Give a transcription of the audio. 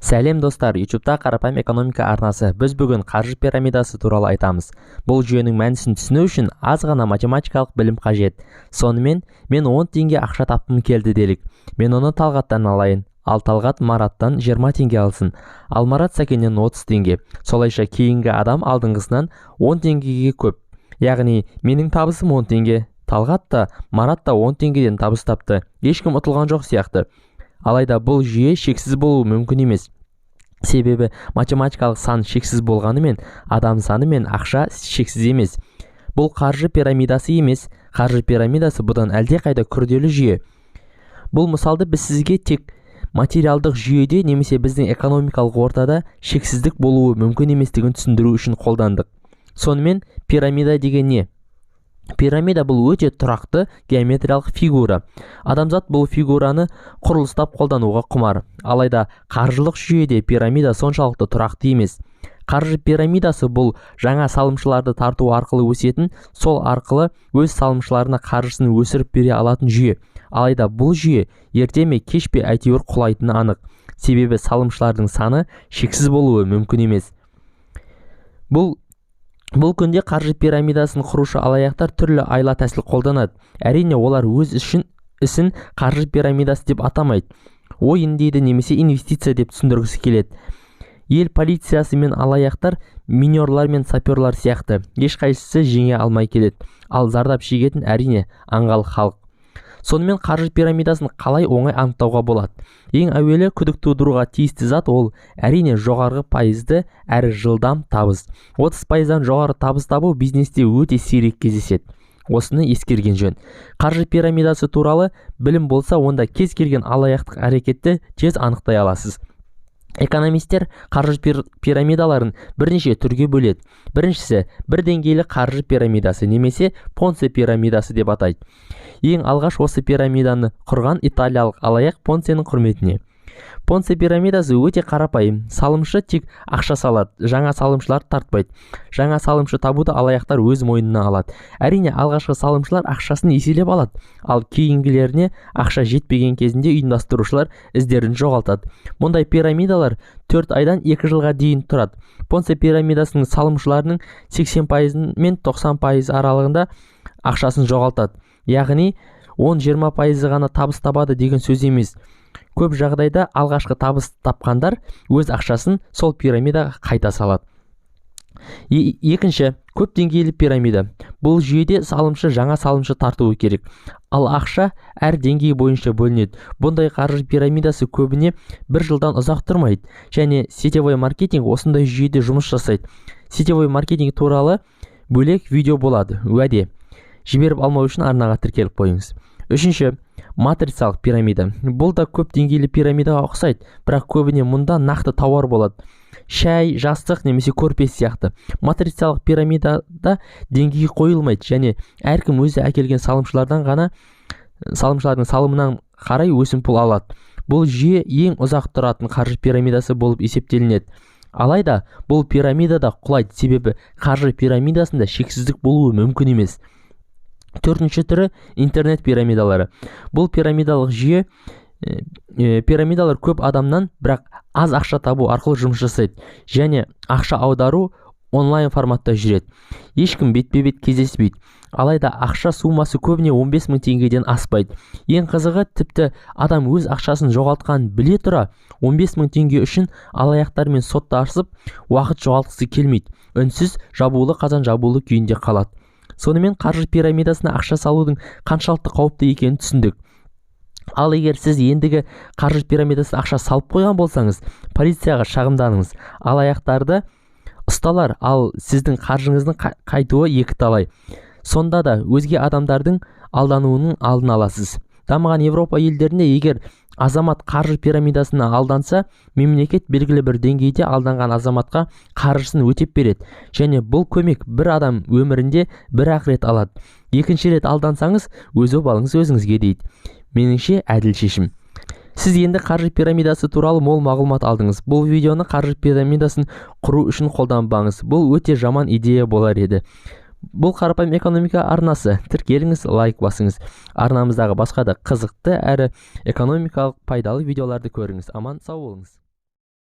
Сәлем достар, YouTube'да қарапайым экономика арнасы. Біз бүгін қаржы пирамидасы туралы айтамыз. Бұл жүйенің мәнісін түсіну үшін аз ғана математикалық білім қажет. Сонымен мен 10 теңге ақша тапқым келді делік. Мен оны Талғаттан алайын. Ал Талғат Мараттан 20 теңге алсын. Ал Марат Сәкеннен 30 теңге. Солайша кейінгі адам алдыңғысынан 10 теңгеге көп. Яғни менің табысым 10 теңге. Талғат та, Марат та 10 теңгеден табыс тапты. Ешкім ұтылған жоқ сияқты. Алайда бұл жүйе шексіз болуы мүмкін емес. Себебі математикалық сан шексіз болғанымен, адам саны мен ақша шексіз емес. Бұл қаржы пирамидасы емес. Қаржы пирамидасы бұдан әлдеқайда күрделі жүйе. Бұл мысалды біз сізге тек материалдық жүйеде немесе біздің экономикалық ортада шексіздік болуы мүмкін еместігін түсіндіру үшін қолдандық. Сонымен пирамида деген не? Пирамида бұл өте тұрақты геометриялық фигура. Адамзат бұл фигураны құрылыстап қолдануға құмар. Алайда қаржылық жүйеде пирамида соншалықты тұрақты емес. Қаржы пирамидасы бұл жаңа салымшыларды тарту арқылы өсетін, сол арқылы өз салымшыларына қаржысын өсіріп бере алатын жүйе. Алайда бұл жүйе ерте ме кеш пе әйтеуір құлайтыны анық. Себебі салымшылардың саны шексіз болуы мүмкін емес. Бұл күнде қаржы пирамидасын құрушы алаяқтар түрлі айла тәсіл қолданады. Әрине олар өз ісін қаржы пирамидасы деп атамайды. Ойын дейді немесе инвестиция деп түсіндіргісі келеді. Ел полициясы мен алаяқтар минерлар мен саперлар сияқты ешқайсысы жеңе алмай келеді. Ал зардап шегетін әрине аңғал халық. Сонымен қаржы пирамидасын қалай оңай анықтауға болады? Ең әуелі күдік тудыруға тиісті зат ол әрине жоғарғы пайызды әрі жылдам табыс. 30%-дан жоғары табыс табу бизнесте өте сирек кездеседі. Осыны ескерген жөн. Қаржы пирамидасы туралы білім болса, онда кез келген алаяқтық әрекетті тез анықтай аласыз. Экономистер қаржы пирамидаларын бірнеше түрге бөледі. Біріншісі бір деңгейлі қаржы пирамидасы немесе Понце пирамидасы деп атайды. Ең алғаш осы пирамиданы құрған италиялық алаяқ Понценің құрметіне. Понце пирамидасы өте қарапайым. Салымшы тек ақша салады, жаңа салымшылар тартпайды. Жаңа салымшы табуды алаяқтар өз мойнына алады. Әрине алғашқы салымшылар ақшасын еселеп алады, ал кейінгілеріне ақша жетпеген кезінде ұйымдастырушылар іздерін жоғалтады. Мұндай пирамидалар 4 айдан 2 жылға дейін тұрады. Понце пирамидасының салымшыларының 80% мен 90% аралығында ақшасын жоғалтады. Яғни 10-20% ғана табыс табады деген сөз емес. Көп жағдайда алғашқы табыс тапқандар өз ақшасын сол пирамидаға қайта салады. Екінші, көп деңгейлі пирамида. Бұл жүйеде салымшы жаңа салымшы тартуы керек. Ал ақша әр деңгей бойынша бөлінеді. Бұндай қаржы пирамидасы көбіне 1 жылдан ұзақ тұрмайды. Және сетевой маркетинг осындай жүйеде жұмыс жасайды. Сетевой маркетинг туралы бөлек видео болады. Уәде. Жіберіп алмау үшін арнаға тіркеліп қойыңыз. Үшінші, матрицалық пирамида. Бұл да көп деңгейлі пирамидаға ұқсайды, бірақ көбіне мұнда нақты тауар болады. Шәй, жастық немесе көрпе сияқты. Матрицалық пирамидада деңгей қойылмайды және әркім өзі әкелген салымшылардың салымынан қарай өсімпұл алады. Бұл жүйе ең ұзақ тұратын қаржы пирамидасы болып есептелінеді. Алайда бұл пирамидада құлайды, себебі қаржы пирамидасында шексіздік болуы мүмкін емес. Төртінші түрі интернет пирамидалары. Бұл пирамидалық жүйе пирамидалар көп адамнан бірақ аз ақша табу арқылы жұмыс жасайды және ақша аудару онлайн форматта жүреді. Ешкім бетпе-бет кездеспейді. Алайда ақша суммасы көбіне 15 000 теңгеден аспайды. Ең қызығы, тіпті адам өз ақшасын жоғалтқанын біле тұра 15 000 теңге үшін алаяқтармен соттасып уақыт жоғалтқысы келмейді. Үнсіз жабулы қазан жабулы күйінде қалады. Сонымен қаржы пирамидасына ақша салудың қаншалықты қауіпті екенін түсіндік. Ал егер сіз ендігі қаржы пирамидасына ақша салып қойған болсаңыз, полицияға шағымданыңыз. Алаяқтарды ұсталар, ал сіздің қаржыңыздың қайтуы екіталай. Сонда да өзге адамдардың алдануының алдын аласыз. Дамыған Европа елдерінде егер азамат қаржы пирамидасына алданса, мемлекет белгілі бір деңгейде алданған азаматқа қаржысын өтеп береді. Және бұл көмек бір адам өмірінде бір-ақ рет алады. Екінші рет алдансаңыз, өз обалыңыз өзіңізге дейді. Меніңше әділ шешім. Сіз енді қаржы пирамидасы туралы мол мағлұмат алдыңыз. Бұл видеоны қаржы пирамидасын құру үшін қолданбаңыз. Бұл өте жаман идея болар еді. Бұл қарапайым экономика арнасы. Тіркеліңіз, лайк басыңыз. Арнамыздағы басқа да қызықты әрі экономикалық пайдалы видеоларды көріңіз. Аман сау болыңыз.